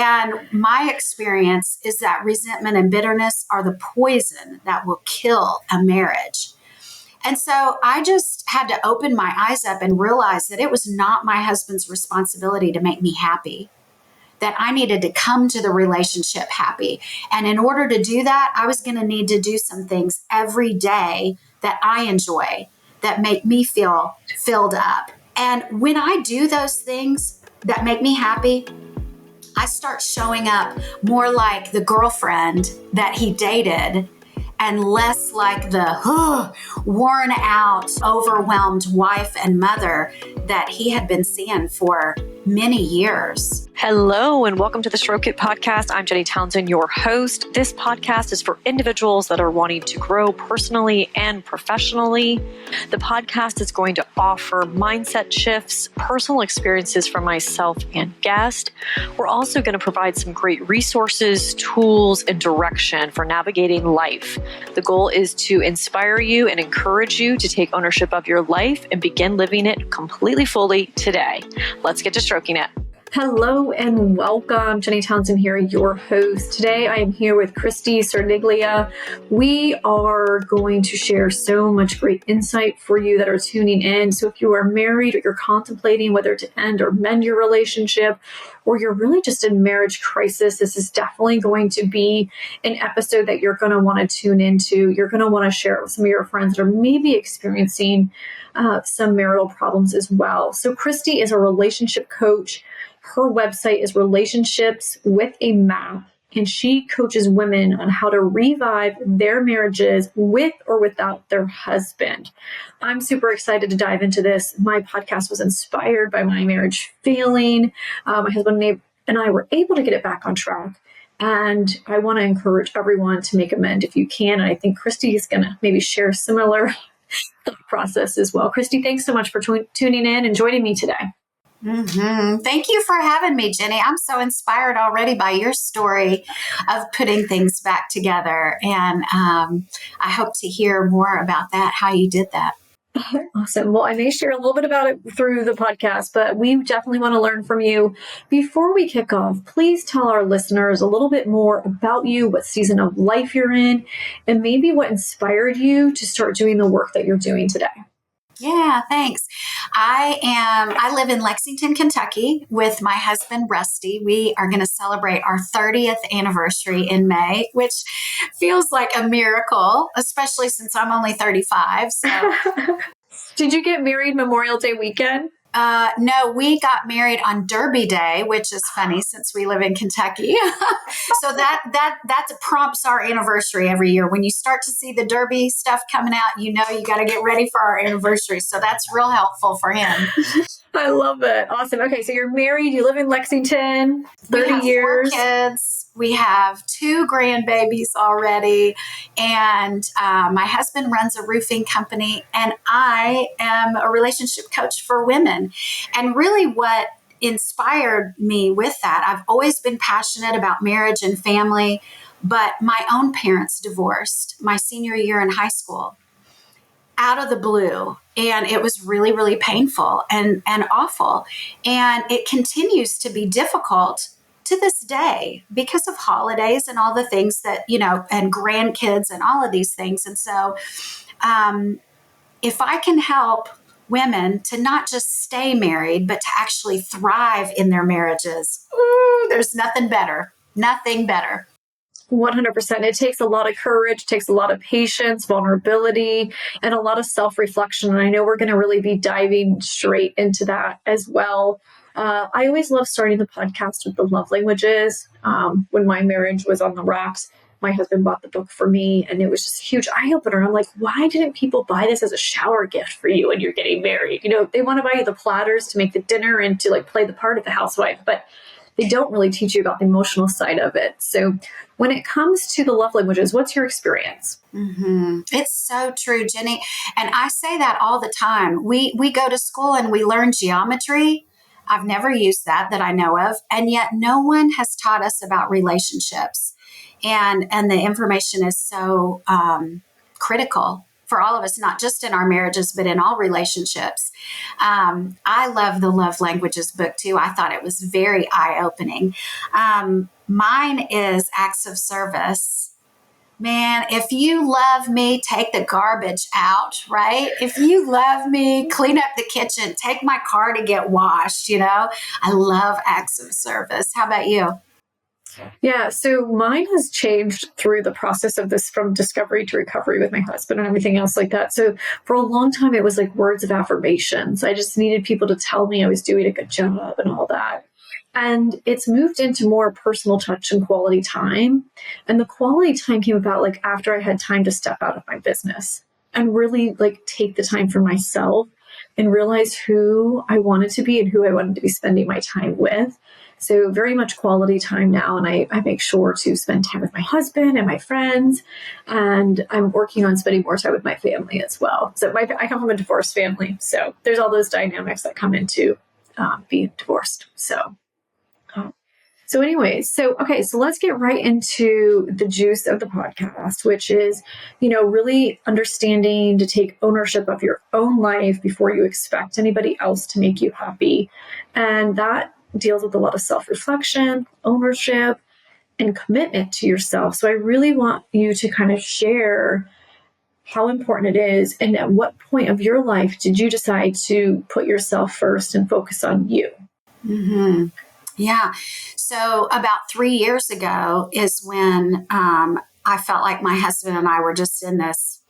And my experience is that resentment and bitterness are the poison that will kill a marriage. And so I just had to open my eyes up and realize that it was not my husband's responsibility to make me happy, that I needed to come to the relationship happy. And in order to do that, I was going to need to do some things every day that I enjoy, that make me feel filled up. And when I do those things that make me happy, I start showing up more like the girlfriend that he dated and less like the worn out, overwhelmed wife and mother that he had been seeing for many years. Hello, and welcome to the Stroke It podcast. I'm Alday Townsend, your host. This podcast is for individuals that are wanting to grow personally and professionally. The podcast is going to offer mindset shifts, personal experiences from myself and guest. We're also going to provide some great resources, tools, and direction for navigating life. The goal is to inspire you and encourage you to take ownership of your life and begin living it completely fully today. Let's get to stroking it. Hello and welcome. Alday Townsend here, your host. Today I am here with Cristie Cerniglia. We are going to share so much great insight for you that are tuning in. So if you are married or you're contemplating whether to end or mend your relationship, or you're really just in marriage crisis, this is definitely going to be an episode that you're going to want to tune into. You're going to want to share it with some of your friends that are maybe experiencing some marital problems as well. So Christy is a relationship coach. Her website is Relationships with a Map, and she coaches women on how to revive their marriages with or without their husband. I'm super excited to dive into this. My podcast was inspired by my marriage failing. My husband and I were able to get it back on track. And I want to encourage everyone to make amends if you can. And I think Christy is going to maybe share a similar thought process as well. Christy, thanks so much for tuning in and joining me today. Thank you for having me, Jenny. I'm so inspired already by your story of putting things back together. And I hope to hear more about that, how you did that. Awesome. Well, I may share a little bit about it through the podcast, but we definitely want to learn from you. Before we kick off, please tell our listeners a little bit more about you, what season of life you're in, and maybe what inspired you to start doing the work that you're doing today. Yeah, thanks. I live in Lexington, Kentucky with my husband, Rusty. We are going to celebrate our 30th anniversary in May, which feels like a miracle, especially since I'm only 35. So, Did you get married Memorial Day weekend? No, we got married on Derby Day, which is funny since we live in Kentucky. So that prompts our anniversary every year. When you start to see the Derby stuff coming out, you know you got to get ready for our anniversary. So that's real helpful for him. I love it. Awesome. Okay, so you're married. You live in Lexington. 30 years. 4 kids. We have 2 grandbabies already, and my husband runs a roofing company, and I am a relationship coach for women. And really what inspired me with that, I've always been passionate about marriage and family, but my own parents divorced my senior year in high school out of the blue. And it was really, really painful and awful. And it continues to be difficult to this day because of holidays and all the things that, and grandkids and all of these things. And so if I can help women to not just stay married, but to actually thrive in their marriages, there's nothing better. 100%. It takes a lot of courage, takes a lot of patience, vulnerability, and a lot of self-reflection. And I know we're going to really be diving straight into that as well. I always love starting the podcast with the love languages. When my marriage was on the rocks, my husband bought the book for me, and it was just a huge eye-opener. I'm like, why didn't people buy this as a shower gift for you when you're getting married? They want to buy you the platters to make the dinner and to play the part of the housewife, but they don't really teach you about the emotional side of it. So when it comes to the love languages, what's your experience? It's so true, Jenny. And I say that all the time. We go to school and we learn geometry. I've never used that I know of. And yet no one has taught us about relationships. And the information is so critical for all of us, not just in our marriages, but in all relationships. I love the Love Languages book too. I thought it was very eye-opening. Mine is acts of service. Man, if you love me, take the garbage out, right? If you love me, clean up the kitchen, take my car to get washed, I love acts of service. How about you? Yeah, so mine has changed through the process of this from discovery to recovery with my husband and everything else like that. So for a long time, it was like words of affirmations. I just needed people to tell me I was doing a good job and all that. And it's moved into more personal touch and quality time. And the quality time came about like after I had time to step out of my business and really like take the time for myself and realize who I wanted to be and who I wanted to be spending my time with. So very much quality time now. And I make sure to spend time with my husband and my friends. And I'm working on spending more time with my family as well. So I come from a divorced family. So there's all those dynamics that come into being divorced. So anyways, so let's get right into the juice of the podcast, which is, really understanding to take ownership of your own life before you expect anybody else to make you happy. And that deals with a lot of self-reflection, ownership, and commitment to yourself. So I really want you to kind of share how important it is and at what point of your life did you decide to put yourself first and focus on you? Mm-hmm. Yeah. So about 3 years ago is when I felt like my husband and I were just in this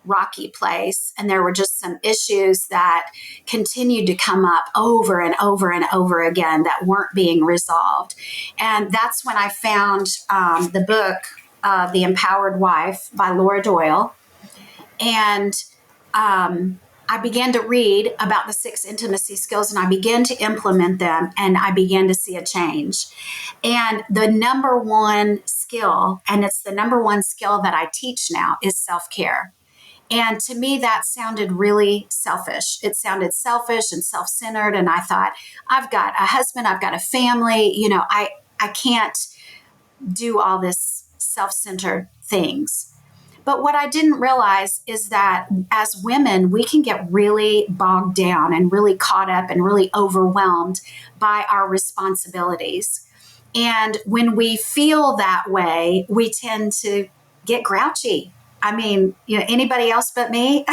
rocky place. And there were just some issues that continued to come up over and over and over again that weren't being resolved. And that's when I found the book, The Empowered Wife by Laura Doyle. And I began to read about the 6 intimacy skills and I began to implement them and I began to see a change. And the number one skill, and it's the number one skill that I teach now, is self-care. And to me, that sounded really selfish. It sounded selfish and self-centered. And I thought, I've got a husband, I've got a family, I can't do all this self-centered things. But what I didn't realize is that as women, we can get really bogged down and really caught up and really overwhelmed by our responsibilities. And when we feel that way, we tend to get grouchy. I mean, anybody else but me?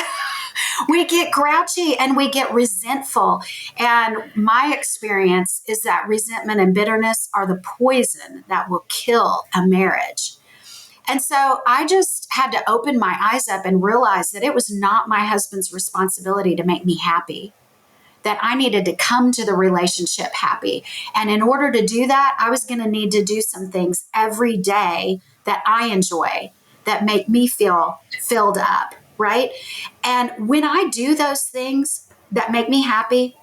We get grouchy and we get resentful. And my experience is that resentment and bitterness are the poison that will kill a marriage. And so I just had to open my eyes up and realize that it was not my husband's responsibility to make me happy, that I needed to come to the relationship happy. And in order to do that, I was going to need to do some things every day that I enjoy, that make me feel filled up, right? And when I do those things that make me happy,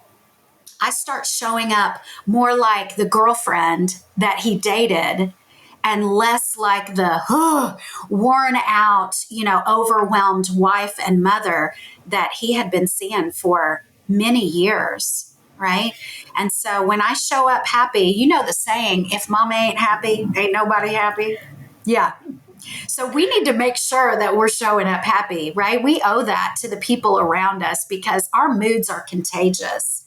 I start showing up more like the girlfriend that he dated and less like the worn out, overwhelmed wife and mother that he had been seeing for many years, right? And so when I show up happy, the saying, if mama ain't happy, ain't nobody happy. Yeah. So we need to make sure that we're showing up happy, right? We owe that to the people around us because our moods are contagious.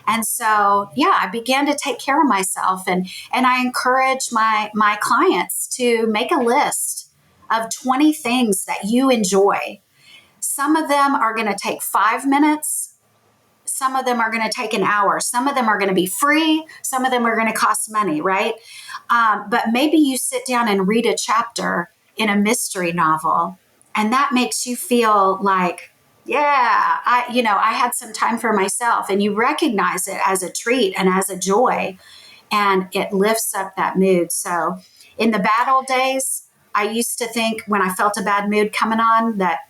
And so, I began to take care of myself and I encourage my clients to make a list of 20 things that you enjoy. Some of them are going to take 5 minutes. Some of them are going to take an hour. Some of them are going to be free. Some of them are going to cost money, right? But maybe you sit down and read a chapter in a mystery novel and that makes you feel like, I had some time for myself, and you recognize it as a treat and as a joy, and it lifts up that mood. So in the bad old days, I used to think when I felt a bad mood coming on that,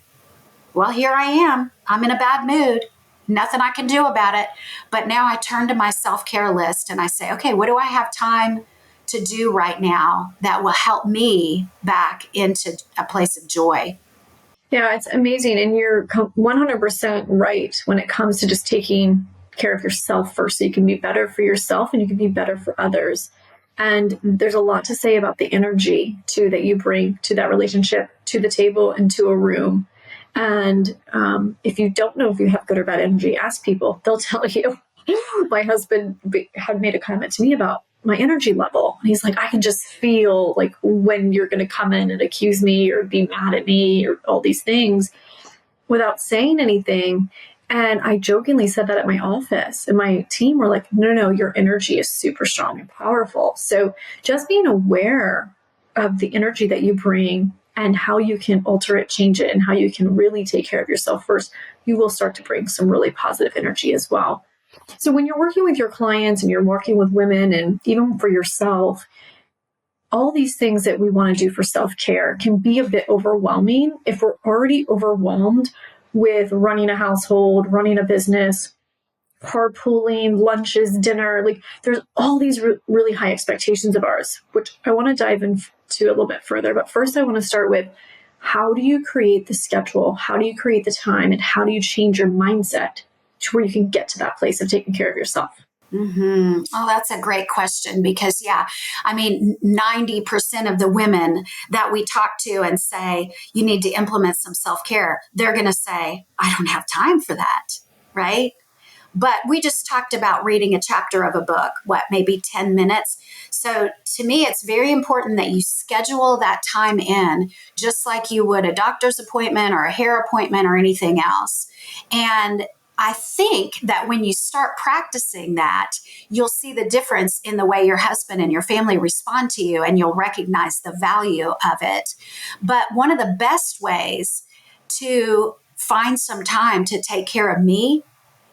well, here I am. I'm in a bad mood. Nothing I can do about it. But now I turn to my self-care list and I say, okay, what do I have time to do right now that will help me back into a place of joy? Yeah, it's amazing. And you're 100% right when it comes to just taking care of yourself first so you can be better for yourself and you can be better for others. And there's a lot to say about the energy too that you bring to that relationship, to the table and to a room. And if you don't know if you have good or bad energy, ask people. They'll tell you. My husband had made a comment to me about my energy level. And he's like, I can just feel like when you're going to come in and accuse me or be mad at me or all these things without saying anything. And I jokingly said that at my office, and my team were like, no, your energy is super strong and powerful. So just being aware of the energy that you bring and how you can alter it, change it, and how you can really take care of yourself first, you will start to bring some really positive energy as well. So when you're working with your clients and you're working with women and even for yourself, all these things that we want to do for self-care can be a bit overwhelming if we're already overwhelmed with running a household, running a business, carpooling, lunches, dinner. Like there's all these really high expectations of ours, which I want to dive into a little bit further. But first I want to start with, how do you create the schedule? How do you create the time? And how do you change your mindset to where you can get to that place of taking care of yourself? Mm-hmm. Oh, that's a great question because, 90% of the women that we talk to and say, you need to implement some self-care, they're going to say, I don't have time for that, right? But we just talked about reading a chapter of a book, maybe 10 minutes. So to me, it's very important that you schedule that time in just like you would a doctor's appointment or a hair appointment or anything else. And I think that when you start practicing that, you'll see the difference in the way your husband and your family respond to you, and you'll recognize the value of it. But one of the best ways to find some time to take care of me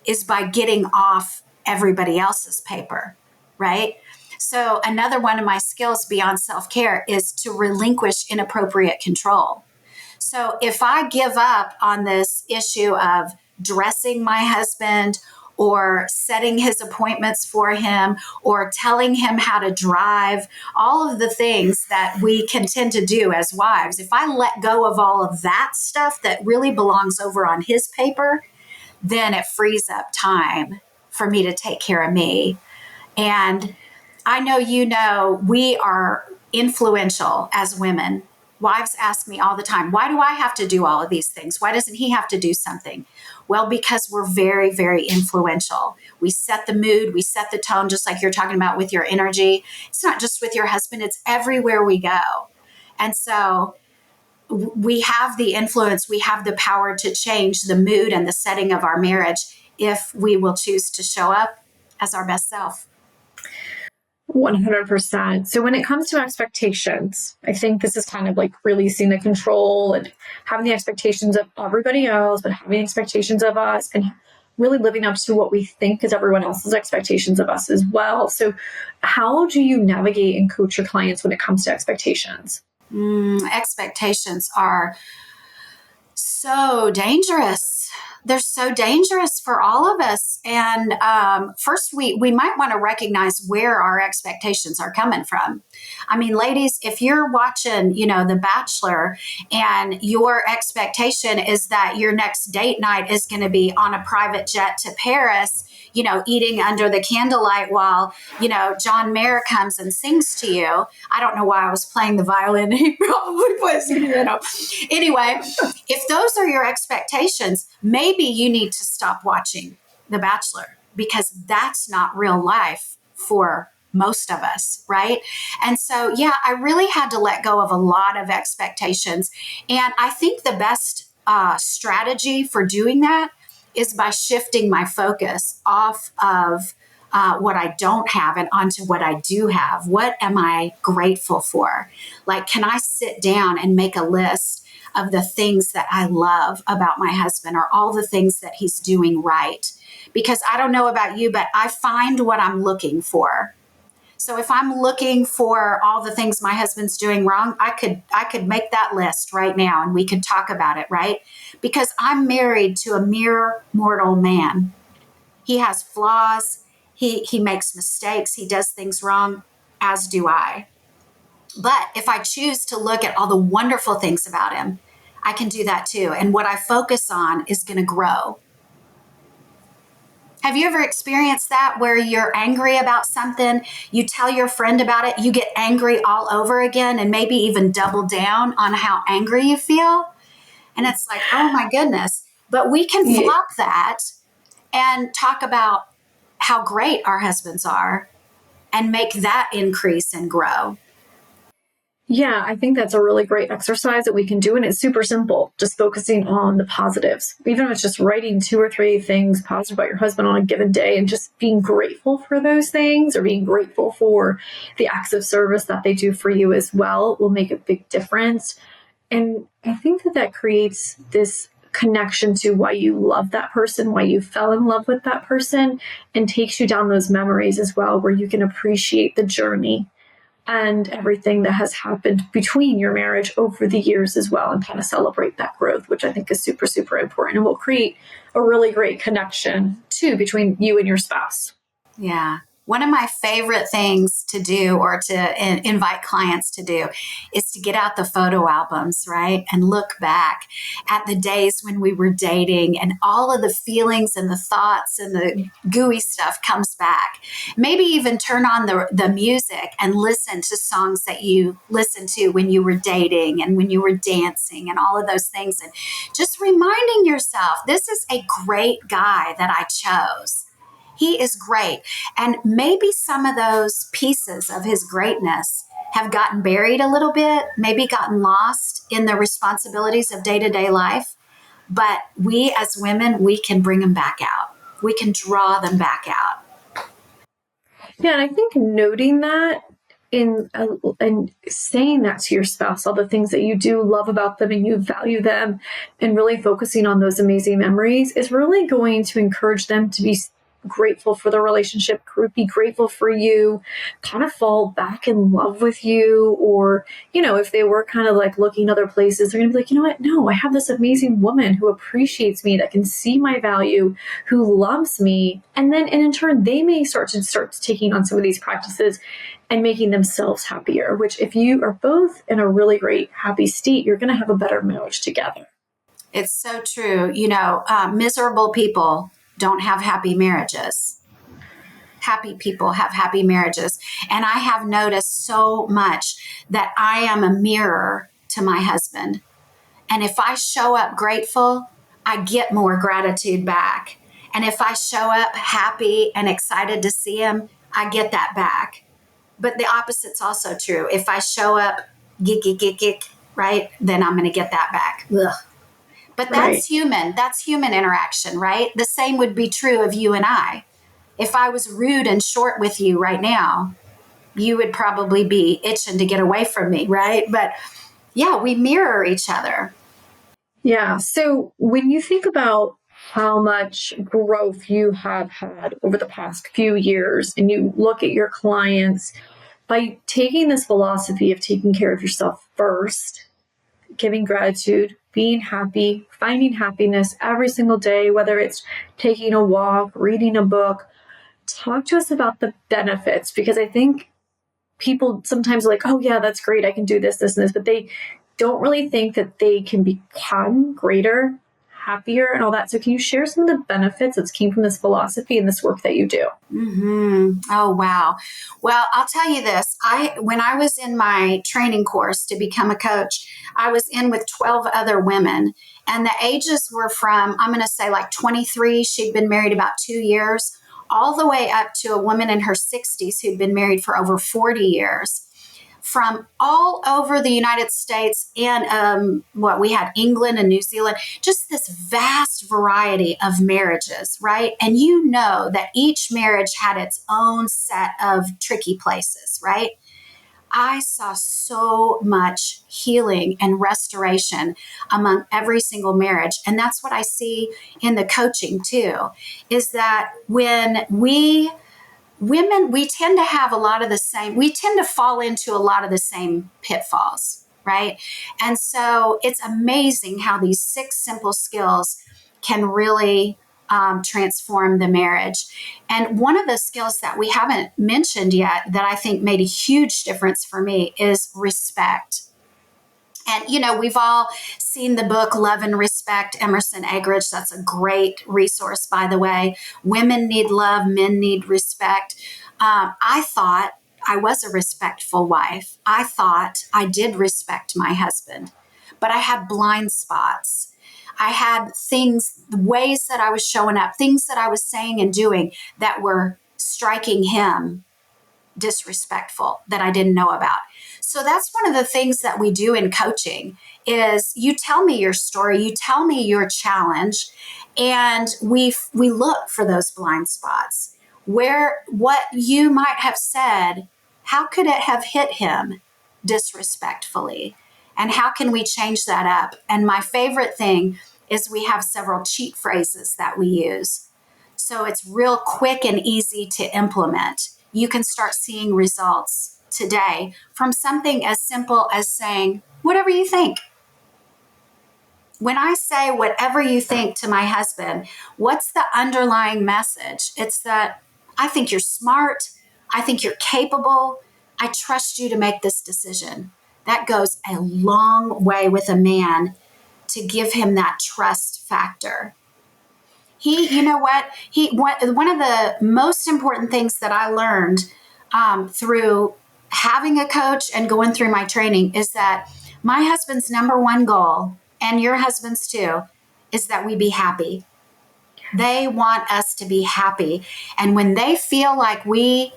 is by getting off everybody else's paper, right? So another one of my skills beyond self-care is to relinquish inappropriate control. So if I give up on this issue of dressing my husband or setting his appointments for him or telling him how to drive, all of the things that we can tend to do as wives, if I let go of all of that stuff that really belongs over on his paper, then it frees up time for me to take care of me. And I know, we are influential as women. Wives ask me all the time, why do I have to do all of these things? Why doesn't he have to do something? Well, because we're very, very influential. We set the mood, we set the tone, just like you're talking about with your energy. It's not just with your husband, it's everywhere we go. And so we have the influence, we have the power to change the mood and the setting of our marriage if we will choose to show up as our best self. 100%. So when it comes to expectations, I think this is kind of like releasing the control and having the expectations of everybody else, but having expectations of us and really living up to what we think is everyone else's expectations of us as well. So how do you navigate and coach your clients when it comes to expectations? Expectations are so dangerous. They're so dangerous for all of us. And first, we might want to recognize where our expectations are coming from. I mean, ladies, if you're watching, The Bachelor, and your expectation is that your next date night is going to be on a private jet to Paris, eating under the candlelight while, John Mayer comes and sings to you. I don't know why I was playing the violin. He probably plays the piano. Anyway, if those are your expectations, maybe you need to stop watching The Bachelor, because that's not real life for most of us, right? And so, I really had to let go of a lot of expectations. And I think the best strategy for doing that is by shifting my focus off of what I don't have and onto what I do have. What am I grateful for? Like, can I sit down and make a list of the things that I love about my husband or all the things that he's doing right? Because I don't know about you, but I find what I'm looking for. So if I'm looking for all the things my husband's doing wrong, I could make that list right now and we could talk about it, right? Because I'm married to a mere mortal man. He has flaws. He makes mistakes. He does things wrong, as do I. But if I choose to look at all the wonderful things about him, I can do that too. And what I focus on is going to grow. Have you ever experienced that where you're angry about something, you tell your friend about it, you get angry all over again and maybe even double down on how angry you feel? And it's like, oh my goodness. But we can Yeah. flop that and talk about how great our husbands are and make that increase and grow. Yeah, I think that's a really great exercise that we can do. And it's super simple, just focusing on the positives. Even if it's just writing 2 or 3 things positive about your husband on a given day and just being grateful for those things, or being grateful for the acts of service that they do for you as well, will make a big difference. And I think that that creates this connection to why you love that person, why you fell in love with that person, and takes you down those memories as well, where you can appreciate the journey and everything that has happened between your marriage over the years as well, and kind of celebrate that growth, which I think is super, super important, and will create a really great connection too between you and your spouse. Yeah. One of my favorite things to do, or to invite clients to do, is to get out the photo albums, right? And look back at the days when we were dating, and all of the feelings and the thoughts and the gooey stuff comes back. Maybe even turn on the music and listen to songs that you listened to when you were dating and when you were dancing and all of those things. And just reminding yourself, this is a great guy that I chose. He is great. And maybe some of those pieces of his greatness have gotten buried a little bit, maybe gotten lost in the responsibilities of day-to-day life. But we as women, we can bring them back out. We can draw them back out. Yeah, and I think noting that and saying that to your spouse, all the things that you do love about them and you value them, and really focusing on those amazing memories, is really going to encourage them to be grateful for the relationship, be grateful for you, kind of fall back in love with you. Or, if they were kind of like looking other places, they're going to be like, you know what? No, I have this amazing woman who appreciates me, that can see my value, who loves me. And in turn, they may start taking on some of these practices and making themselves happier, which, if you are both in a really great, happy state, you're going to have a better marriage together. It's so true. Miserable people don't have happy marriages. Happy people have happy marriages. And I have noticed so much that I am a mirror to my husband. And if I show up grateful, I get more gratitude back. And if I show up happy and excited to see him, I get that back. But the opposite's also true. If I show up geek, right, then I'm going to get that back. Ugh. But that's Right. human. That's human interaction, right? The same would be true of you and I. If I was rude and short with you right now, you would probably be itching to get away from me, right? But yeah, we mirror each other. Yeah. So when you think about how much growth you have had over the past few years, and you look at your clients, by taking this philosophy of taking care of yourself first, giving gratitude, being happy, finding happiness every single day, whether it's taking a walk, reading a book, talk to us about the benefits, because I think people sometimes are like, oh yeah, that's great, I can do this, this, and this, but they don't really think that they can become greater, happier, and all that. So can you share some of the benefits that came from this philosophy and this work that you do? Mm-hmm. Oh, wow. Well, I'll tell you this. When I was in my training course to become a coach, I was in with 12 other women, and the ages were from, I'm going to say like 23. She'd been married about 2 years, all the way up to a woman in her 60s who'd been married for over 40 years. From all over the United States and we had England and New Zealand, just this vast variety of marriages, right? And you know that each marriage had its own set of tricky places, right? I saw so much healing and restoration among every single marriage. And that's what I see in the coaching too, is that when women, we tend to have a lot of the same, we tend to fall into a lot of the same pitfalls, right? And so it's amazing how these 6 simple skills can really transform the marriage. And one of the skills that we haven't mentioned yet that I think made a huge difference for me is respect. And, we've all seen the book Love and Respect, Emerson Eggerichs. That's a great resource, by the way. Women need love, men need respect. I thought I was a respectful wife. I thought I did respect my husband. but I had blind spots. I had things, ways that I was showing up, things that I was saying and doing that were striking him disrespectful that I didn't know about. So that's one of the things that we do in coaching is you tell me your story, you tell me your challenge, and we look for those blind spots where what you might have said, how could it have hit him disrespectfully? And how can we change that up? And my favorite thing is we have several cheat phrases that we use. So it's real quick and easy to implement. You can start seeing results today from something as simple as saying, whatever you think. When I say whatever you think to my husband, what's the underlying message? It's that I think you're smart. I think you're capable. I trust you to make this decision. That goes a long way with a man to give him that trust factor. You know what? One of the most important things that I learned through having a coach and going through my training is that my husband's number one goal, and your husband's too, is that we be happy. They want us to be happy. And when they feel like we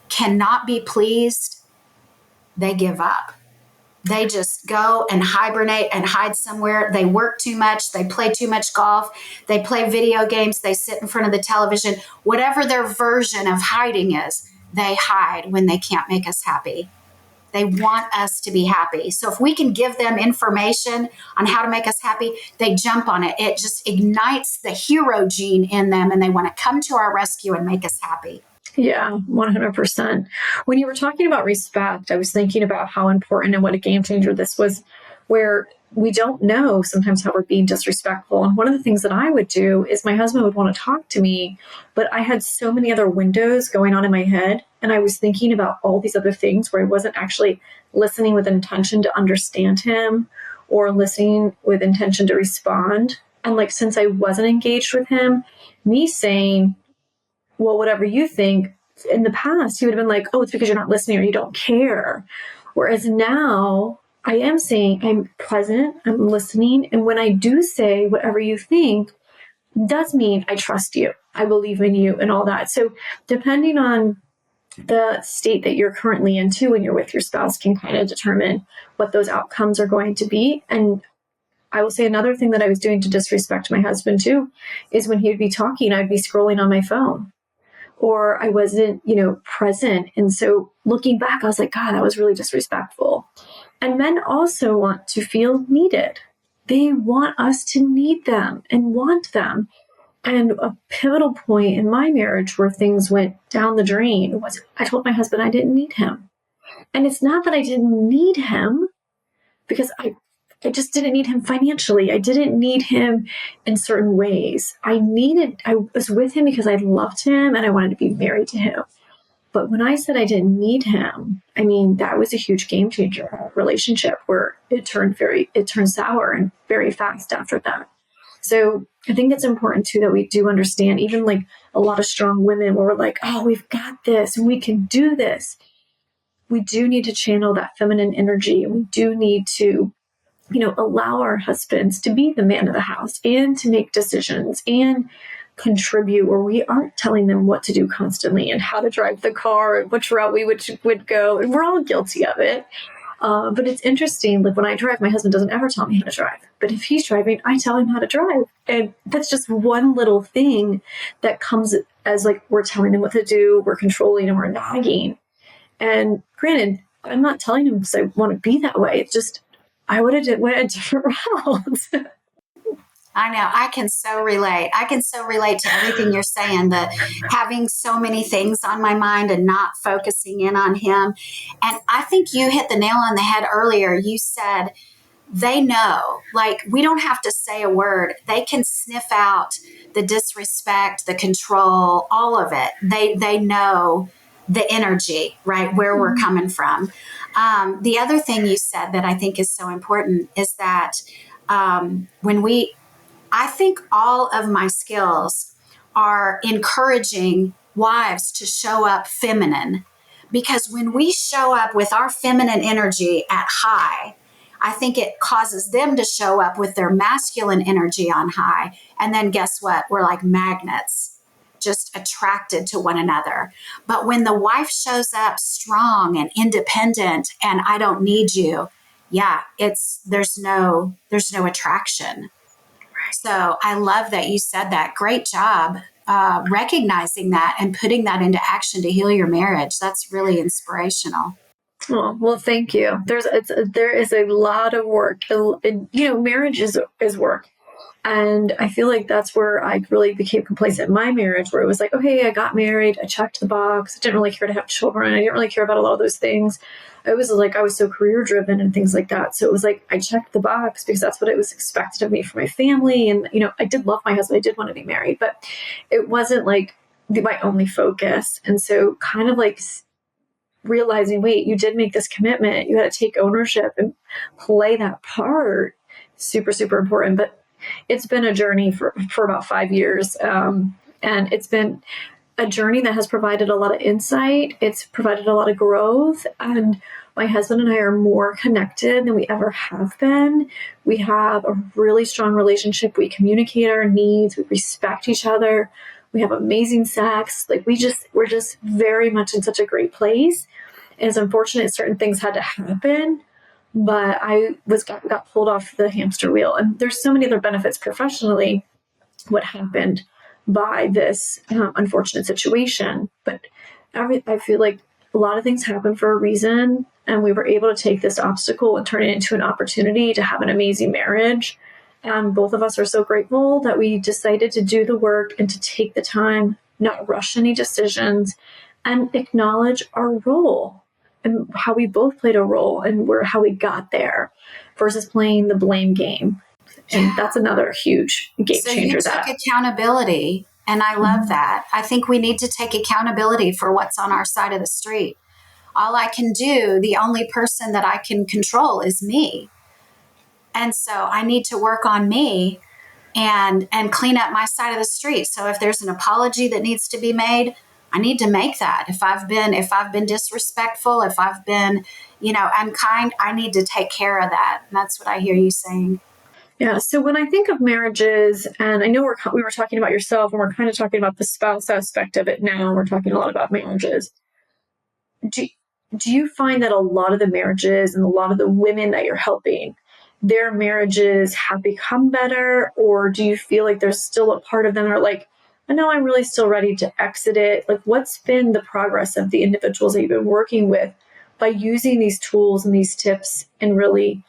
cannot be pleased, they give up. They just go and hibernate and hide somewhere. They work too much. They play too much golf. They play video games. They sit in front of the television. Whatever their version of hiding is, they hide when they can't make us happy. They want us to be happy. So if we can give them information on how to make us happy, they jump on it. It just ignites the hero gene in them, and they want to come to our rescue and make us happy. Yeah, 100%. When you were talking about respect, I was thinking about how important and what a game changer this was, where we don't know sometimes how we're being disrespectful. And one of the things that I would do is my husband would want to talk to me, but I had so many other windows going on in my head. And I was thinking about all these other things where I wasn't actually listening with intention to understand him or listening with intention to respond. And like, since I wasn't engaged with him, me saying, well, whatever you think, in the past, he would have been like, oh, it's because you're not listening or you don't care. Whereas now I am saying I'm present, I'm listening. And when I do say whatever you think, does mean I trust you, I believe in you and all that. So depending on the state that you're currently into when you're with your spouse can kind of determine what those outcomes are going to be. And I will say another thing that I was doing to disrespect my husband too is when he would be talking, I'd be scrolling on my phone. Or I wasn't, present. And so looking back, I was like, God, that was really disrespectful. And men also want to feel needed. They want us to need them and want them. And a pivotal point in my marriage where things went down the drain was I told my husband I didn't need him. And it's not that I didn't need him, because I just didn't need him financially. I didn't need him in certain ways. I was with him because I loved him and I wanted to be married to him. But when I said I didn't need him, I mean, that was a huge game changer in our relationship where it turned sour and very fast after that. So I think it's important too that we do understand, even like a lot of strong women where we're like, oh, we've got this and we can do this. We do need to channel that feminine energy. And we do need to allow our husbands to be the man of the house and to make decisions and contribute, where we aren't telling them what to do constantly and how to drive the car and which route we would go. And we're all guilty of it. But it's interesting. Like when I drive, my husband doesn't ever tell me how to drive. But if he's driving, I tell him how to drive. And that's just one little thing that comes as like we're telling him what to do, we're controlling and we're nagging. And granted, I'm not telling him because I want to be that way. It's just I would have went a different route. I know. I can so relate. I can so relate to everything you're saying, that having so many things on my mind and not focusing in on him. And I think you hit the nail on the head earlier. You said they know, like we don't have to say a word. They can sniff out the disrespect, the control, all of it. They know the energy, right? Where we're coming from. The other thing you said that I think is so important is that I think all of my skills are encouraging wives to show up feminine, because when we show up with our feminine energy at high, I think it causes them to show up with their masculine energy on high. And then guess what? We're like magnets, just attracted to one another. But when the wife shows up strong and independent and I don't need you, yeah, there's no attraction. So I love that you said that. Great job recognizing that and putting that into action to heal your marriage. That's really inspirational. Oh, well, thank you. There is a lot of work. And, marriage is work. And I feel like that's where I really became complacent in my marriage, where it was like, okay, I got married, I checked the box, I didn't really care to have children, I didn't really care about a lot of those things. I was so career driven and things like that. So it was like I checked the box because that's what it was expected of me for my family. And, I did love my husband, I did want to be married, but it wasn't like my only focus. And so kind of like realizing, wait, you did make this commitment, you had to take ownership and play that part. Super, super important. But it's been a journey for about 5 years. And it's been a journey that has provided a lot of insight. It's provided a lot of growth. And my husband and I are more connected than we ever have been. We have a really strong relationship. We communicate our needs. We respect each other. We have amazing sex. Like we're just very much in such a great place. And it's unfortunate certain things had to happen, but I got pulled off the hamster wheel. And there's so many other benefits professionally what happened by this unfortunate situation. But I feel like a lot of things happen for a reason. And we were able to take this obstacle and turn it into an opportunity to have an amazing marriage. And both of us are so grateful that we decided to do the work and to take the time, not rush any decisions, and acknowledge our role and how we both played a role and how we got there versus playing the blame game. And that's another huge game changer. So you took accountability, and I love that. I think we need to take accountability for what's on our side of the street. All I can do, the only person that I can control is me. And so I need to work on me and clean up my side of the street. So if there's an apology that needs to be made, I need to make that. If I've been disrespectful, if I've been, unkind, I need to take care of that. And that's what I hear you saying. Yeah. So when I think of marriages, and I know we were talking about yourself, and we're kind of talking about the spouse aspect of it now. We're talking a lot about marriages. Do you find that a lot of the marriages and a lot of the women that you're helping, their marriages have become better? Or do you feel like there's still a part of them that are like, I know I'm really still ready to exit it? Like, what's been the progress of the individuals that you've been working with by using these tools and these tips and really,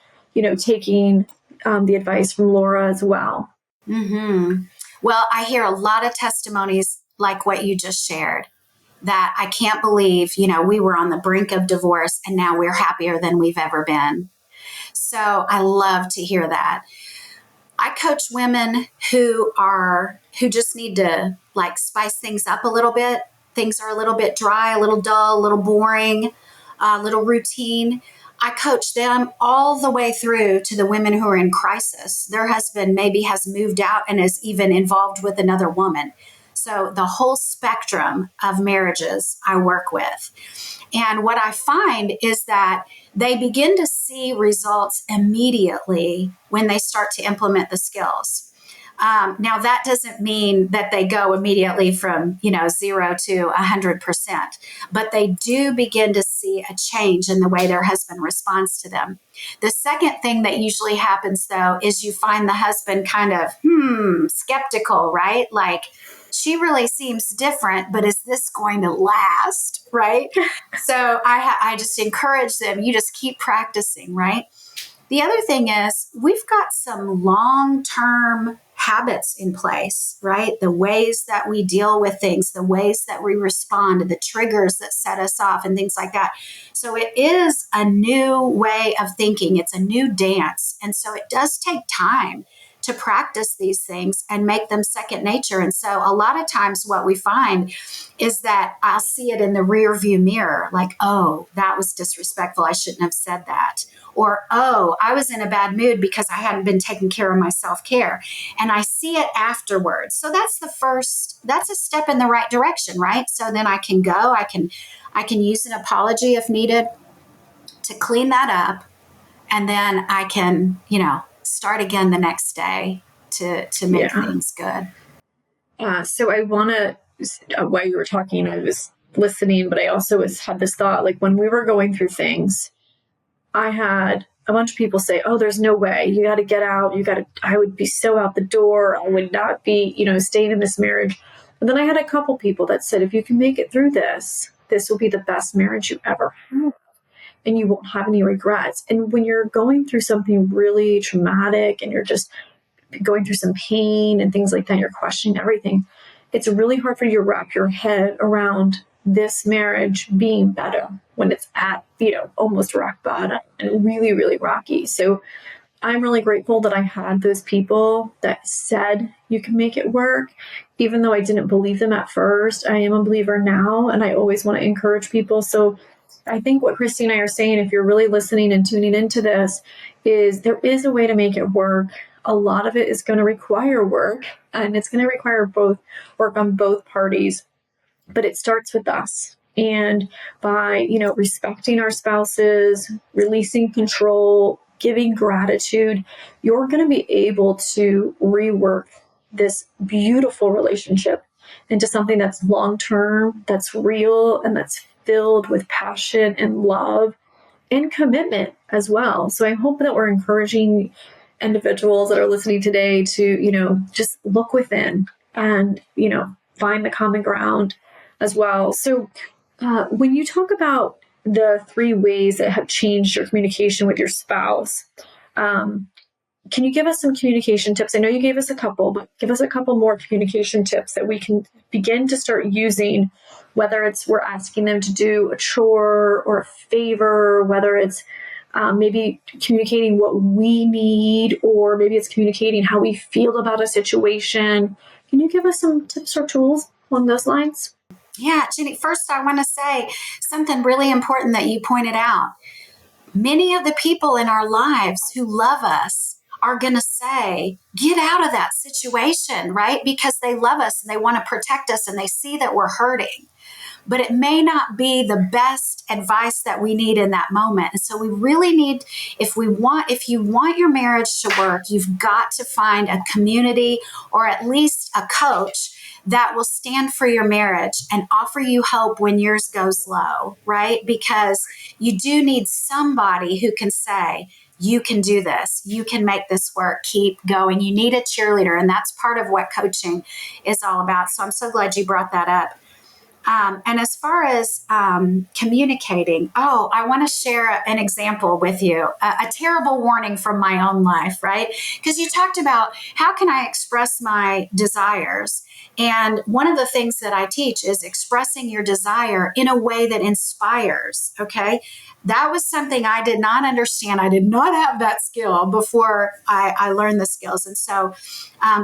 taking the advice from Laura as well? Mm-hmm. Well, I hear a lot of testimonies like what you just shared, that I can't believe, we were on the brink of divorce and now we're happier than we've ever been. So I love to hear that. I coach women who just need to like spice things up a little bit. Things are a little bit dry, a little dull, a little boring, a little routine. I coach them all the way through to the women who are in crisis. Their husband maybe has moved out and is even involved with another woman. So the whole spectrum of marriages I work with. And what I find is that they begin to see results immediately when they start to implement the skills. Now, that doesn't mean that they go immediately from, 0 to 100%, but they do begin to see a change in the way their husband responds to them. The second thing that usually happens, though, is you find the husband kind of, skeptical, right? Like, she really seems different, but is this going to last, right? So I just encourage them, you just keep practicing, right? The other thing is we've got some long-term habits in place, right? The ways that we deal with things, the ways that we respond, the triggers that set us off and things like that. So it is a new way of thinking. It's a new dance. And so it does take time to practice these things and make them second nature. And so a lot of times what we find is that I'll see it in the rear view mirror, like, oh, that was disrespectful. I shouldn't have said that. Or, oh, I was in a bad mood because I hadn't been taking care of my self-care. And I see it afterwards. So that's a step in the right direction, right? So then I can use an apology if needed to clean that up And then I can, start again the next day to make things good. So I want to, while you were talking, I was listening, but I also had this thought, like when we were going through things, I had a bunch of people say, oh, there's no way, you got to get out. I would be so out the door. I would not be, staying in this marriage. And then I had a couple people that said, if you can make it through this will be the best marriage you ever had. And you won't have any regrets. And when you're going through something really traumatic and you're just going through some pain and things like that, you're questioning everything, it's really hard for you to wrap your head around this marriage being better when it's at, almost rock bottom and really, really rocky. So I'm really grateful that I had those people that said you can make it work. Even though I didn't believe them at first, I am a believer now, and I always want to encourage people. So I think what Christy and I are saying, if you're really listening and tuning into this, is there is a way to make it work. A lot of it is going to require work, and it's going to require both work on both parties, but it starts with us. And by, respecting our spouses, releasing control, giving gratitude, you're going to be able to rework this beautiful relationship into something that's long-term, that's real, and that's filled with passion and love and commitment as well. So I hope that we're encouraging individuals that are listening today to, just look within and, find the common ground as well. So when you talk about the 3 ways that have changed your communication with your spouse, can you give us some communication tips? I know you gave us a couple, but give us a couple more communication tips that we can begin to start using, whether it's we're asking them to do a chore or a favor, whether it's maybe communicating what we need, or maybe it's communicating how we feel about a situation. Can you give us some tips or tools along those lines? Yeah, Jenny, first I want to say something really important that you pointed out. Many of the people in our lives who love us are going to say, get out of that situation, right? Because they love us and they want to protect us and they see that we're hurting. But it may not be the best advice that we need in that moment. And so we really need, if you want your marriage to work, you've got to find a community or at least a coach that will stand for your marriage and offer you hope when yours goes low, right? Because you do need somebody who can say, you can do this. You can make this work. Keep going. You need a cheerleader. And that's part of what coaching is all about. So I'm so glad you brought that up. And as far as communicating, I want to share an example with you, a terrible warning from my own life, right? Because you talked about how can I express my desires? And one of the things that I teach is expressing your desire in a way that inspires, okay? That was something I did not understand. I did not have that skill before I learned the skills. And so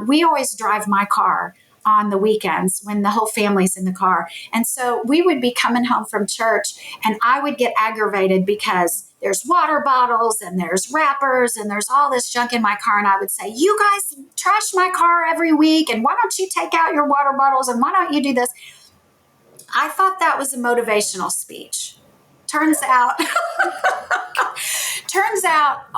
we always drive my car on the weekends when the whole family's in the car. And so we would be coming home from church and I would get aggravated because there's water bottles and there's wrappers and there's all this junk in my car. And I would say, you guys trash my car every week. And why don't you take out your water bottles? And why don't you do this? I thought that was a motivational speech. Turns out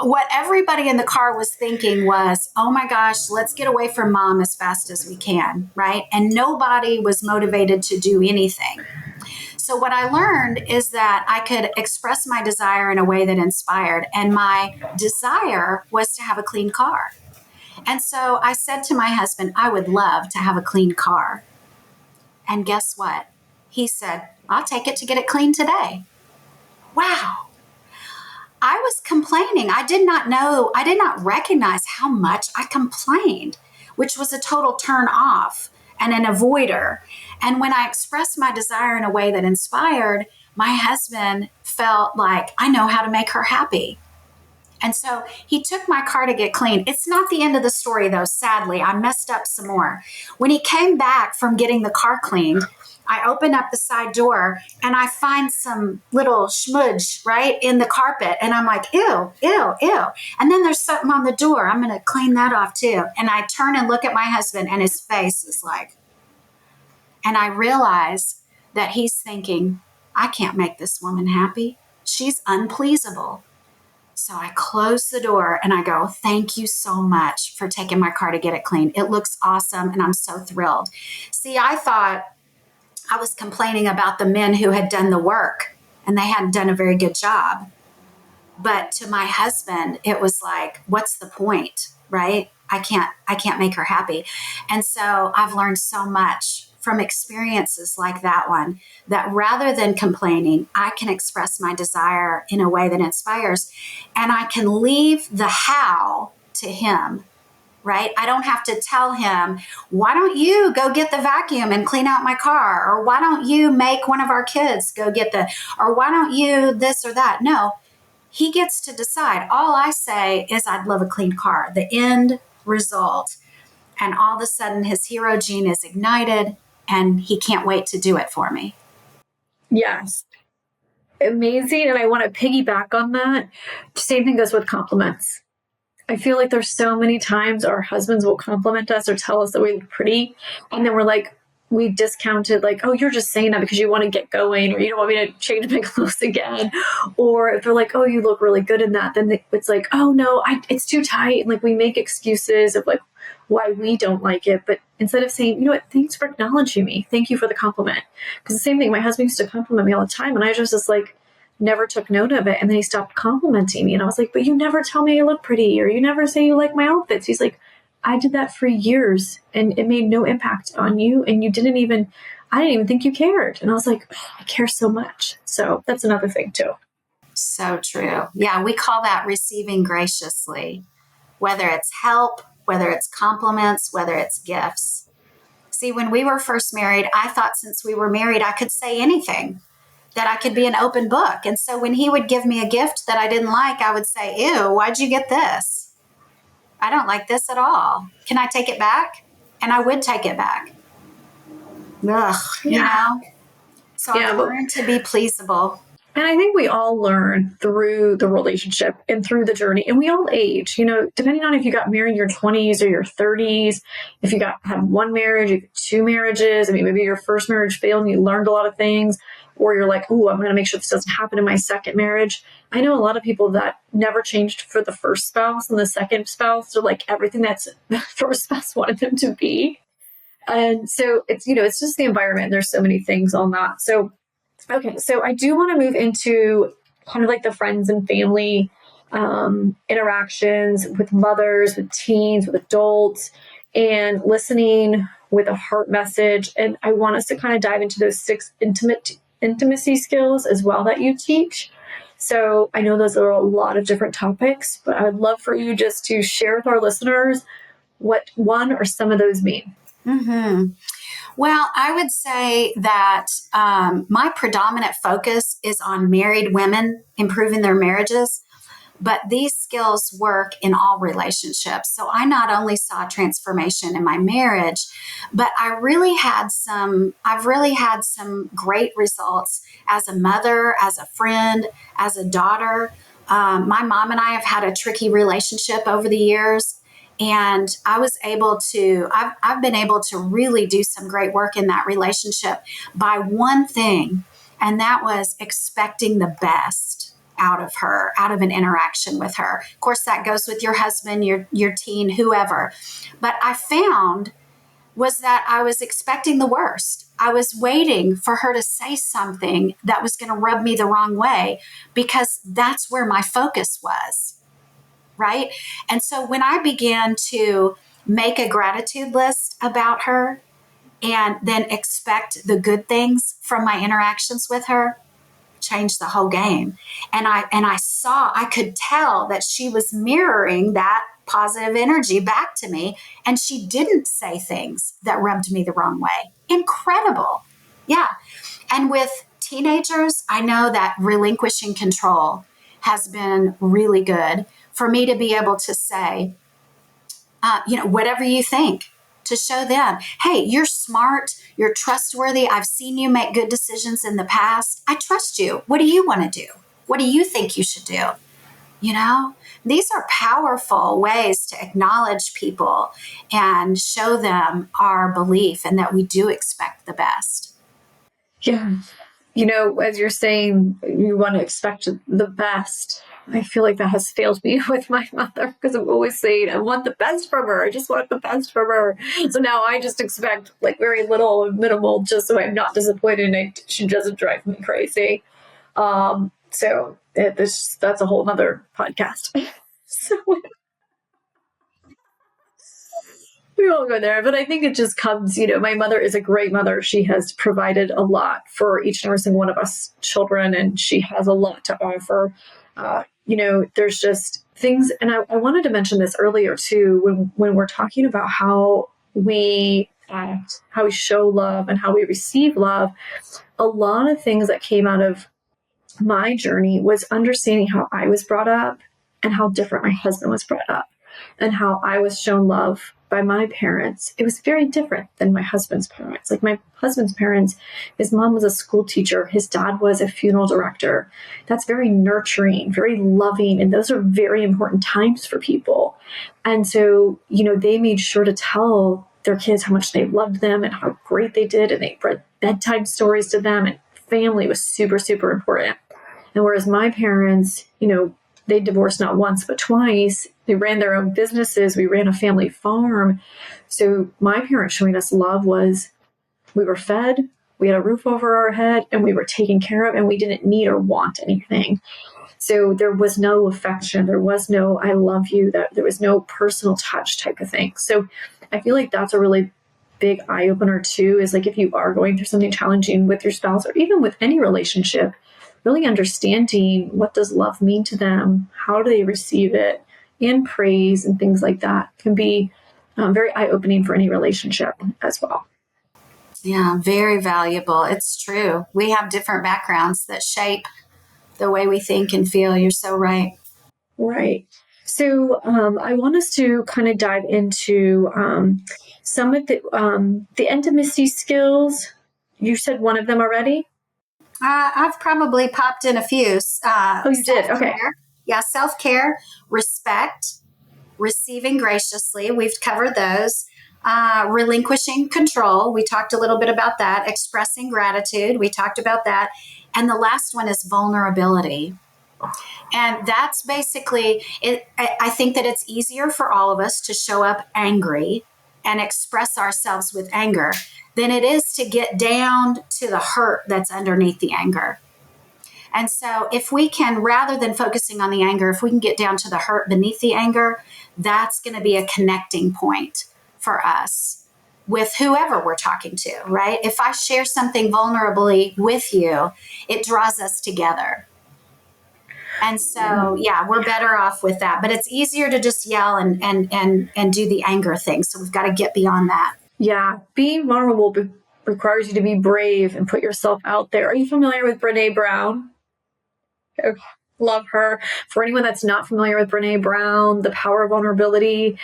what everybody in the car was thinking was, oh my gosh, let's get away from mom as fast as we can, right? And nobody was motivated to do anything. So what I learned is that I could express my desire in a way that inspired. And my desire was to have a clean car. And so I said to my husband, I would love to have a clean car. And guess what? He said, I'll take it to get it clean today. Wow. I was complaining. I did not recognize how much I complained, which was a total turn off and an avoider. And when I expressed my desire in a way that inspired, my husband felt like I know how to make her happy. And so he took my car to get clean. It's not the end of the story, though, sadly. I messed up some more. When he came back from getting the car cleaned, I open up the side door and I find some little schmudge right in the carpet. And I'm like, ew, ew, ew. And then there's something on the door. I'm going to clean that off too. And I turn and look at my husband and his face is like, and I realize that he's thinking, I can't make this woman happy. She's unpleasable. So I close the door and I go, thank you so much for taking my car to get it clean. It looks awesome and I'm so thrilled. See, I thought I was complaining about the men who had done the work and they hadn't done a very good job. But to my husband, it was like, what's the point, right? I can't make her happy. And so I've learned so much from experiences like that one, that rather than complaining, I can express my desire in a way that inspires, and I can leave the how to him, right? I don't have to tell him, why don't you go get the vacuum and clean out my car? Or why don't you make one of our kids go get or why don't you this or that? No, he gets to decide. All I say is I'd love a clean car, the end result. And all of a sudden his hero gene is ignited and he can't wait to do it for me. Yes. Amazing. And I want to piggyback on that. Same thing goes with compliments. I feel like there's so many times our husbands will compliment us or tell us that we look pretty. And then we're like, we discounted, like, oh, you're just saying that because you want to get going, or you don't want me to change my clothes again. Or if they're like, oh, you look really good in that, then it's like, oh no, it's too tight. And like, we make excuses of like why we don't like it. But instead of saying, you know what, thanks for acknowledging me. Thank you for the compliment. Because the same thing, my husband used to compliment me all the time. And I just like, never took note of it. And then he stopped complimenting me. And I was like, but you never tell me I look pretty, or you never say you like my outfits. He's like, I did that for years and it made no impact on you. And I didn't even think you cared. And I was like, oh, I care so much. So that's another thing too. So true. Yeah. We call that receiving graciously, whether it's help, whether it's compliments, whether it's gifts. See, when we were first married, I thought since we were married, I could say anything, that I could be an open book. And so when he would give me a gift that I didn't like, I would say, ew, why'd you get this? I don't like this at all. Can I take it back? And I would take it back. Ugh, you know? So I learned to be pleasable. And I think we all learn through the relationship and through the journey. And we all age, depending on if you got married in your 20s or your 30s, if you had one marriage, you had two marriages. I mean, maybe your first marriage failed and you learned a lot of things, or you're like, oh, I'm going to make sure this doesn't happen in my second marriage. I know a lot of people that never changed for the first spouse, and the second spouse are like everything that's the first spouse wanted them to be. And so it's, it's just the environment. There's so many things on that. So okay, so I do want to move into kind of like the friends and family interactions with mothers, with teens, with adults, and listening with a heart message. And I want us to kind of dive into those 6 intimacy skills as well that you teach. So I know those are a lot of different topics, but I would love for you just to share with our listeners what one or some of those mean. Mm-hmm. Well, I would say that my predominant focus is on married women improving their marriages, but these skills work in all relationships. So I not only saw transformation in my marriage, but I've really had some great results as a mother, as a friend, as a daughter. My mom and I have had a tricky relationship over the years. And I was able to, I've been able to really do some great work in that relationship by one thing, and that was expecting the best out of her, out of an interaction with her. Of course, that goes with your husband, your teen, whoever. But I found was that I was expecting the worst. I was waiting for her to say something that was going to rub me the wrong way, because that's where my focus was. Right? And so when I began to make a gratitude list about her and then expect the good things from my interactions with her, changed the whole game. And I could tell that she was mirroring that positive energy back to me, and she didn't say things that rubbed me the wrong way. Incredible. Yeah. And with teenagers, I know that relinquishing control has been really good for me to be able to say, whatever you think, to show them, hey, you're smart, you're trustworthy. I've seen you make good decisions in the past. I trust you. What do you want to do? What do you think you should do? These are powerful ways to acknowledge people and show them our belief and that we do expect the best. Yeah. As you're saying, you want to expect the best. I feel like that has failed me with my mother because I'm always saying, I want the best from her. I just want the best from her. So now I just expect like very little and minimal just so I'm not disappointed and she doesn't drive me crazy. That's a whole nother podcast. So we won't go there, but I think it just comes, my mother is a great mother. She has provided a lot for each and every single one of us children, and she has a lot to offer. There's just things, and I wanted to mention this earlier too, when we're talking about how we act, how we show love, and how we receive love. A lot of things that came out of my journey was understanding how I was brought up and how different my husband was brought up and how I was shown love by my parents. It was very different than my husband's parents. Like my husband's parents, his mom was a school teacher. His dad was a funeral director. That's very nurturing, very loving. And those are very important times for people. And so, they made sure to tell their kids how much they loved them and how great they did. And they read bedtime stories to them, and family was super, super important. And whereas my parents, they divorced not once, but twice. They ran their own businesses. We ran a family farm. So my parents showing us love was we were fed, we had a roof over our head, and we were taken care of, and we didn't need or want anything. So there was no affection. There was no, I love you. There was no personal touch type of thing. So I feel like that's a really big eye opener too, is like if you are going through something challenging with your spouse or even with any relationship, really understanding what does love mean to them, how do they receive it, and praise and things like that can be very eye-opening for any relationship as well. Yeah, very valuable. It's true. We have different backgrounds that shape the way we think and feel. You're so right. Right. So I want us to kind of dive into some of the intimacy skills. You said one of them already? I've probably popped in a few. Oh, you did? Okay. Yeah, self-care, respect, receiving graciously. We've covered those. Relinquishing control. We talked a little bit about that. Expressing gratitude. We talked about that. And the last one is vulnerability. And that's basically it. I think that it's easier for all of us to show up angry and express ourselves with anger than it is to get down to the hurt that's underneath the anger. And so if we can, rather than focusing on the anger, if we can get down to the hurt beneath the anger, that's going to be a connecting point for us with whoever we're talking to, right? If I share something vulnerably with you, it draws us together. And so, yeah, we're better off with that. But it's easier to just yell and do the anger thing. So we've got to get beyond that. Yeah, being vulnerable requires you to be brave and put yourself out there. Are you familiar with Brené Brown? Oh, love her. For anyone that's not familiar with Brené Brown, The Power of Vulnerability,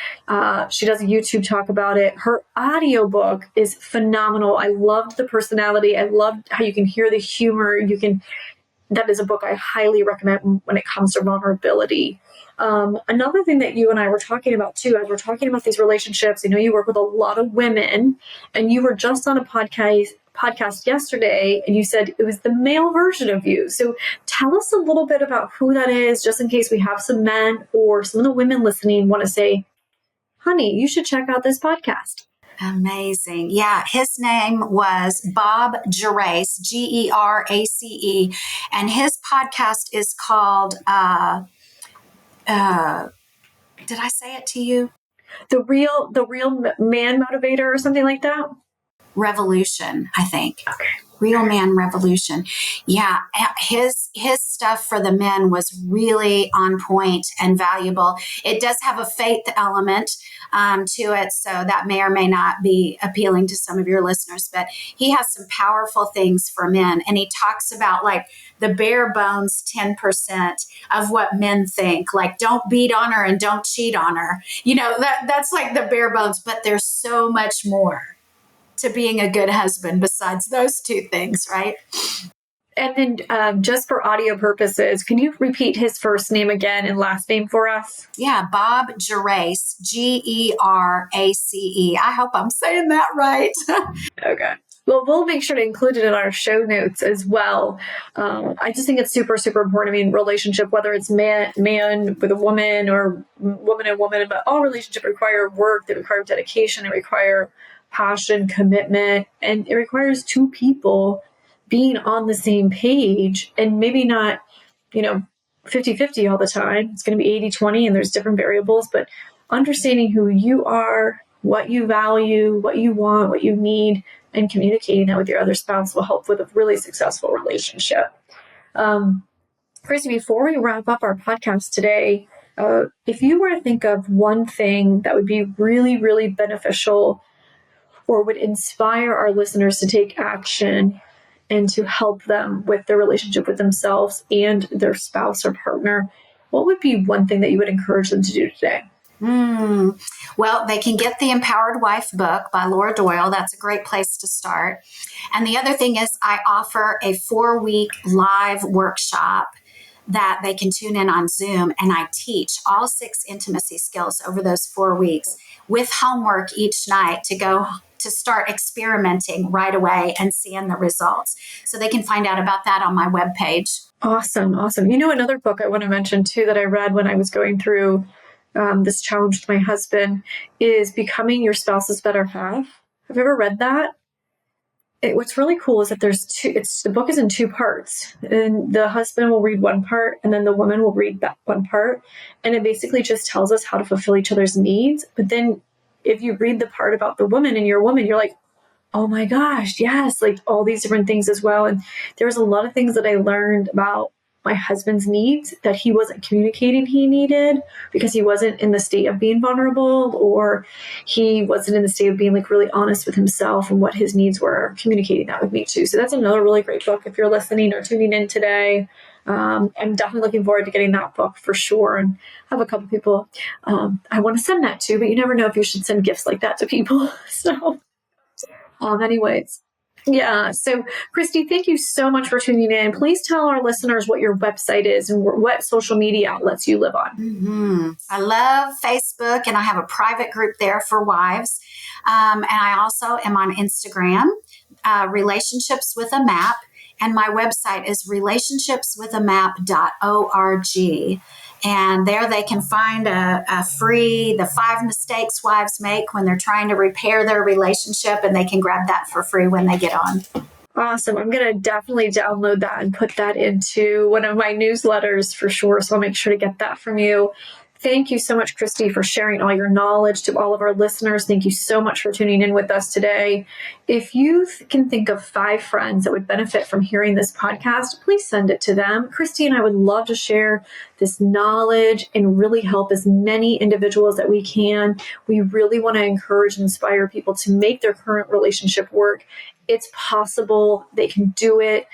she does a YouTube talk about it. Her audiobook is phenomenal. I loved the personality. I loved how you can hear the humor. That is a book I highly recommend when it comes to vulnerability. Another thing that you and I were talking about too, as we're talking about these relationships, I know you work with a lot of women, and you were just on a podcast yesterday, and you said it was the male version of you. So tell us a little bit about who that is, just in case we have some men or some of the women listening want to say, honey, you should check out this podcast. Amazing. Yeah, his name was Bob Gerace, Gerace, and his podcast is called, did I say it to you? The real man motivator or something like that? Revolution, I think. Okay. Real Man Revolution. Yeah, his stuff for the men was really on point and valuable. It does have a faith element to it, so that may or may not be appealing to some of your listeners, but he has some powerful things for men, and he talks about like the bare bones 10% of what men think, like don't beat on her and don't cheat on her. That's like the bare bones, but there's so much more to being a good husband besides those two things, right? And then just for audio purposes, can you repeat his first name again and last name for us? Yeah, Bob Gerace, Gerace. I hope I'm saying that right. Okay. Well, we'll make sure to include it in our show notes as well. I just think it's super, super important. I mean, relationship, whether it's man with a woman or woman and woman, but all relationships require work, they require dedication, they require passion, commitment, and it requires two people being on the same page, and maybe not, 50-50 all the time. It's going to be 80-20 and there's different variables, but understanding who you are, what you value, what you want, what you need, and communicating that with your other spouse will help with a really successful relationship. Christy, before we wrap up our podcast today, if you were to think of one thing that would be really, really beneficial or would inspire our listeners to take action and to help them with their relationship with themselves and their spouse or partner, what would be one thing that you would encourage them to do today? Well, they can get the Empowered Wife book by Laura Doyle. That's a great place to start. And the other thing is I offer a 4-week live workshop that they can tune in on Zoom, and I teach all 6 intimacy skills over those 4 weeks with homework each night to start experimenting right away and seeing the results. So they can find out about that on my webpage. Awesome. Another book I want to mention too that I read when I was going through this challenge with my husband is Becoming Your Spouse's Better Half. Have you ever read that? What's really cool is that the book is in 2 parts, and the husband will read one part and then the woman will read that one part. And it basically just tells us how to fulfill each other's needs. But then if you read the part about the woman and your woman, you're like, oh my gosh, yes, like all these different things as well. And there was a lot of things that I learned about my husband's needs that he wasn't communicating he needed because he wasn't in the state of being vulnerable, or he wasn't in the state of being like really honest with himself and what his needs were, communicating that with me too. So that's another really great book if you're listening or tuning in today. I'm definitely looking forward to getting that book for sure. And I have a couple people I want to send that to, but you never know if you should send gifts like that to people. So anyways. Yeah. So, Christy, thank you so much for tuning in. Please tell our listeners what your website is and what social media outlets you live on. I love Facebook, and I have a private group there for wives. And I also am on Instagram, Relationships with a Map. And my website is relationshipswithamap.org. And there they can find the 5 mistakes wives make when they're trying to repair their relationship, and they can grab that for free when they get on. Awesome. I'm going to definitely download that and put that into one of my newsletters for sure. So I'll make sure to get that from you. Thank you so much, Christy, for sharing all your knowledge to all of our listeners. Thank you so much for tuning in with us today. If you can think of 5 friends that would benefit from hearing this podcast, please send it to them. Christy and I would love to share this knowledge and really help as many individuals that we can. We really want to encourage and inspire people to make their current relationship work. It's possible. They can do it.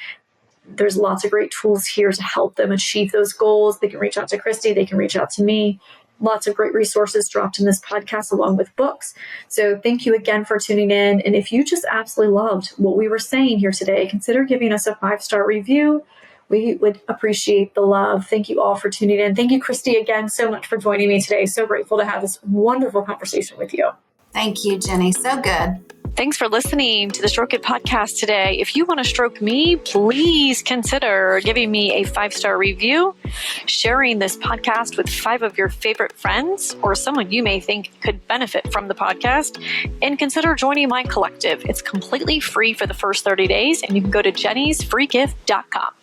There's lots of great tools here to help them achieve those goals. They can reach out to Christy. They can reach out to me. Lots of great resources dropped in this podcast along with books. So thank you again for tuning in. And if you just absolutely loved what we were saying here today, consider giving us a 5-star review. We would appreciate the love. Thank you all for tuning in. Thank you, Christy, again so much for joining me today. So grateful to have this wonderful conversation with you. Thank you, Jenny. So good. Thanks for listening to the Stroke It podcast today. If you want to stroke me, please consider giving me a 5-star review, sharing this podcast with 5 of your favorite friends or someone you may think could benefit from the podcast, and consider joining my collective. It's completely free for the first 30 days, and you can go to jennysfreegift.com.